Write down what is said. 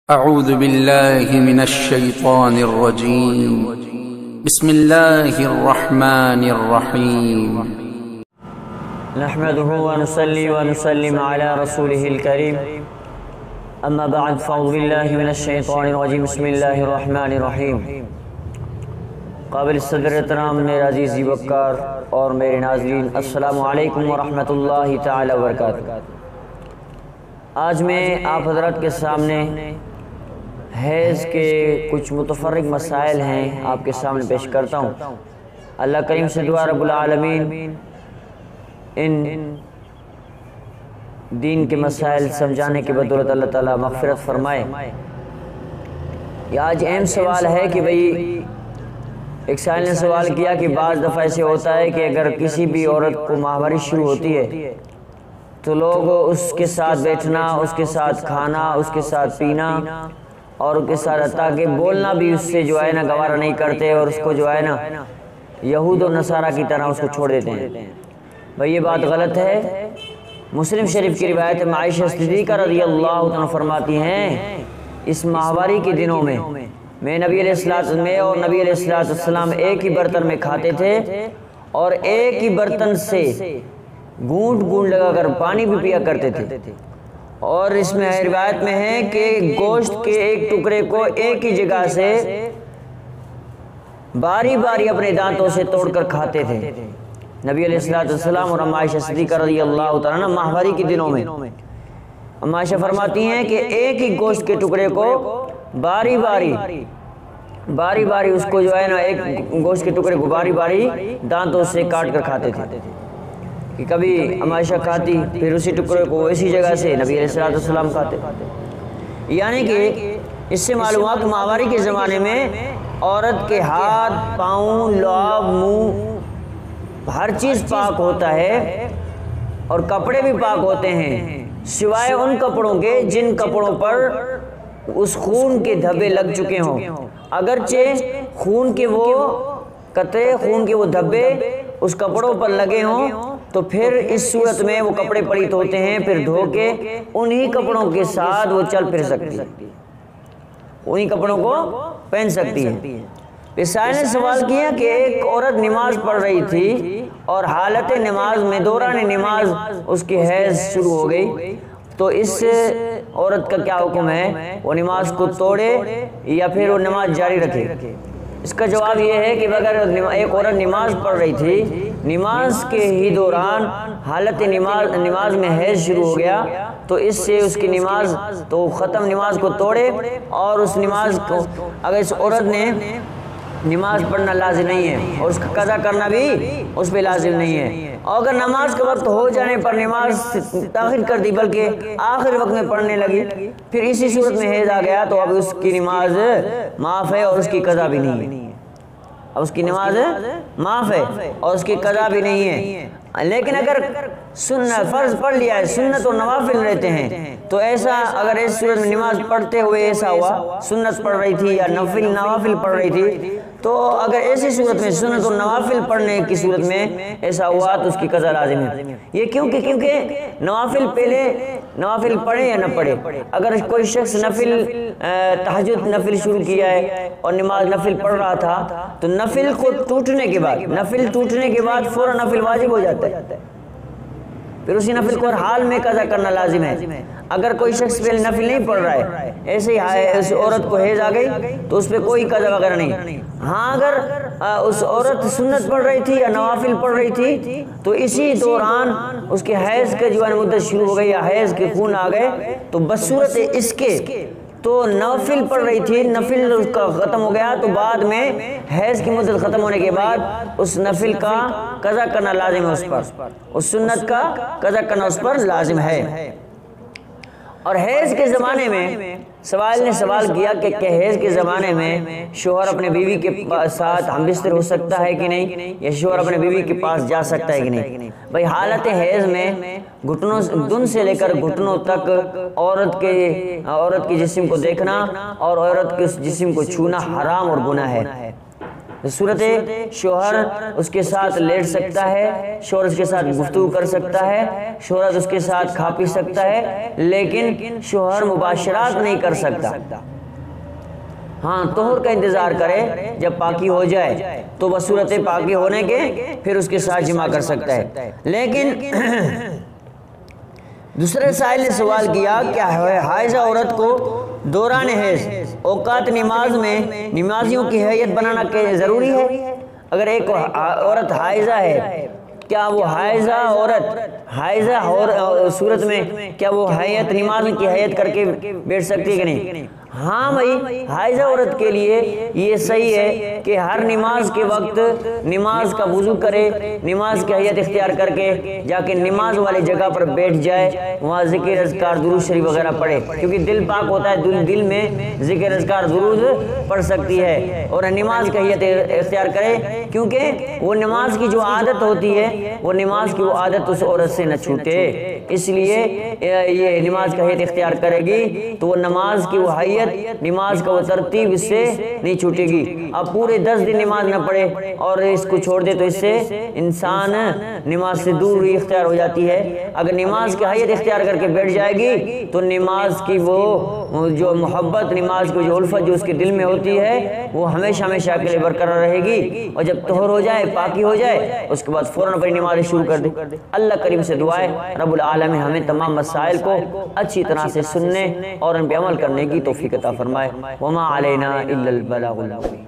اعوذ باللہ من الشیطان الرجیم بسم اللہ الرحمن الرحیم نحمده ونصلي ونسلم على رسوله الكريم اما بعد فاعوذ باللہ من الشیطان الرجیم بسم اللہ الرحمن الرحیم۔ قابل صدر احترام میرے عزیز وقار اور میرے ناظرین، السلام علیکم ورحمۃ اللہ تعالی وبرکاتہ۔ آج میں آپ حضرات کے سامنے حیض کے کچھ متفرق مسائل ہیں آپ کے سامنے پیش کرتا ہوں۔ اللہ کریم سے دعا رب العالمین ان دین کے مسائل سمجھانے کی بدولت اللہ تعالیٰ مغفرت فرمائے۔ یہ آج اہم سوال ہے کہ بھئی ایک سائل نے سوال کیا کہ بعض دفعہ ایسے ہوتا ہے کہ اگر کسی بھی عورت کو ماہواری شروع ہوتی ہے تو لوگ اس کے ساتھ بیٹھنا، اس کے ساتھ کھانا، اس کے ساتھ پینا اور اس کے ساتھ حتیٰ کہ بولنا بھی اس سے جو ہے نا گوارا نہیں کرتے، اور اس کو جو ہے نا یہود و نصارہ کی طرح اس کو چھوڑ دیتے ہیں۔ بھئی یہ بات غلط ہے۔ مسلم شریف کی روایت میں عائشہ صدیقہ رضی اللہ عنہ فرماتی ہیں، اس ماہواری کے دنوں میں نبی علیہ السلام میں اور نبی علیہ السلام ایک ہی برتن میں کھاتے تھے اور ایک ہی برتن سے گھونٹ گھونٹ لگا کر پانی بھی پیا کرتے تھے، اور اس میں روایت میں ہے کہ گوشت کے ایک ٹکڑے کو ایک ہی جگہ سے باری باری اپنے دانتوں سے توڑ کر کھاتے تھے نبی علیہ السلام اور عائشہ صدیقہ رضی اللہ تعالیٰ ماہواری کے دنوں میں۔ عائشہ فرماتی ہیں کہ ایک ہی گوشت کے ٹکڑے کو باری باری اس کو جو ہے نا ایک گوشت کے ٹکڑے کو باری باری دانتوں سے کاٹ کر کھاتے تھے، کہ کبھی عائشہ کھاتی پھر اسی ٹکڑے کو اسی جگہ سے نبی علیہ السلام کھاتے۔ یعنی کہ اس سے معلوم ہوا کہ ماہواری کے زمانے میں عورت کے ہاتھ، پاؤں، لعاب، منہ، ہر چیز پاک ہوتا ہے، اور کپڑے بھی پاک ہوتے ہیں سوائے ان کپڑوں کے جن کپڑوں پر اس خون کے دھبے لگ چکے ہوں۔ اگرچہ خون کے وہ قطرے، خون کے وہ دھبے اس کپڑوں پر لگے ہوں تو پھر اس صورت میں وہ کپڑے پلیت ہوتے ہیں، پھر دھو کے انہی کپڑوں کے ساتھ وہ چل پھر سکتی ہے، انہی کپڑوں کو پہن سکتی ہے۔ سائل نے سوال کیا کہ ایک عورت نماز پڑھ رہی تھی اور حالت نماز میں دوران نماز اس کی حیض شروع ہو گئی، تو اس عورت کا کیا حکم ہے؟ وہ نماز کو توڑے یا پھر وہ نماز جاری رکھے؟ اس کا جواب یہ ہے کہ اگر ایک عورت نماز پڑھ رہی تھی، نماز کے ہی دوران حالت نماز میں حیض شروع ہو گیا، تو اس سے اس کی نماز تو ختم، نماز کو توڑے، اور اس نماز کو اگر اس عورت نے نماز پڑھنا لازم نہیں ہے اور اس کا قضا کرنا بھی اس پہ لازم نہیں ہے، اور اگر نماز کا وقت ہو جانے پر نماز تاخیر کر دی بلکہ آخر وقت میں پڑھنے لگی، پھر اسی صورت میں حیض آ گیا، تو اب اس کی نماز معاف ہے اور اس کی قضا بھی نہیں ہے۔ اب اس کی نماز معاف ہے اور اس کی قضا بھی نہیں ہے۔ لیکن اگر سنت فرض پڑھ لیا ہے، سنت اور نوافل رہتے ہیں، تو ایسا اگر اس صورت میں نماز پڑھتے ہوئے ایسا ہوا، سنت پڑھ رہی تھی یا نوافل پڑھ رہی تھی، تو اگر ایسی صورت میں سنت اور نوافل پڑھنے کی صورت میں ایسا ہوا تو اس کی قضا لازم ہے۔ یہ کیونکہ نوافل پہلے نوافل پڑھے یا نہ پڑھے، اگر کوئی شخص تہجد نفل شروع کیا ہے اور نماز نفل پڑھ رہا تھا، تو نفل ٹوٹنے کے بعد فوراً نفل واجب ہو جاتا ہے، پھر اسی نفل کو ہر حال میں قضا کرنا لازم ہے۔ اگر کوئی شخص پہلے نفل نہیں پڑھ رہا ہے، ایسے ہی اس عورت کو حیض آ گئی تو اس پہ کوئی قضا وغیرہ نہیں۔ ہاں اگر اس عورت سنت پڑھ رہی تھی یا نوافل پڑھ رہی تھی، تو اسی دوران اس کے حیض کے جو ہے مدت شروع ہو گئی یا حیض کے خون آ گئے، تو بصورت اس کے تو نوافل پڑھ رہی تھی، نفل اس کا ختم ہو گیا، تو بعد میں حیض کی مدت ختم ہونے کے بعد اس نفل کا قضا کرنا لازم ہے، اس پر اس سنت کا قضا کرنا اس پر لازم ہے۔ اور حیض کے زمانے میں سوال نے سوال کیا کہ حیض کے زمانے میں شوہر اپنے بیوی کے ساتھ ہم بستر ہو سکتا ہے کہ نہیں، یا شوہر اپنے بیوی کے پاس جا سکتا ہے کہ نہیں؟ بھئی حالت حیض میں گھٹنوں دن سے لے کر گھٹنوں تک عورت کے جسم کو دیکھنا اور عورت کے جسم کو چھونا حرام اور گناہ ہے۔ صورت شوہر اس کے ساتھ لیٹ سکتا ہے، شوہر اس کے ساتھ گفتگو کر سکتا ہے، شوہر اس کے ساتھ کھا پی سکتا ہے، لیکن شوہر مباشرات نہیں کر سکتا۔ ہاں طہر کا انتظار کرے، جب پاکی ہو جائے تو بصورت پاکی ہونے کے پھر اس کے ساتھ جماع کر سکتا ہے۔ لیکن دوسرے سائل نے سوال کیا کیا حائضہ عورت کو دوران حیض اوقات نماز میں نمازیوں کی حیت بنانا ضروری ہے؟ اگر ایک عورت حائضہ ہے، کیا وہ حائضہ عورت صورت میں کیا وہ حیت نماز کی حیت کر کے بیٹھ سکتی ہے کہ نہیں؟ ہاں بھائی، حائضہ عورت کے لیے یہ صحیح ہے کہ ہر نماز کے وقت نماز کا وضو کرے، نماز کی حیت اختیار کر کے جا کے نماز والی جگہ پر بیٹھ جائے، وہاں ذکر اذکار درود شریف وغیرہ پڑھے، کیونکہ دل پاک ہوتا ہے، دل میں ذکر اذکار درود پڑھ سکتی ہے، اور نماز کی حیت اختیار کرے، کیونکہ وہ نماز کی جو عادت ہوتی ہے وہ نماز کی وہ عادت اس عورت سے نہ چھوٹے، اس لیے یہ نماز کی حیت اختیار کرے گی تو وہ نماز کی وہ حیت، نماز کا وہ ترتیب اس سے نہیں چھوٹے گی۔ اب پورے 10 دن نماز نہ پڑھے اور اس کو چھوڑ دے تو اس سے انسان نماز سے دور اختیار ہو جاتی ہے۔ اگر نماز کی حیت اختیار کر کے بیٹھ جائے گی تو نماز کی وہ جو محبت، نماز کی جو الفت جو اس کے دل میں ہوتی ہے وہ ہمیشہ ہمیشہ کے لیے برقرار رہے گی، اور جب طہر ہو جائے، پاکی ہو جائے، اس کے بعد فوراً اپنی نماز شروع کر دے۔ اللہ کریم سے دعا ہے رب العالمین ہمیں تمام مسائل کو اچھی طرح سے سننے اور ان پہ عمل کرنے کی توفیق عطا فرمائے۔ وما علینا الا البلاغ المبین۔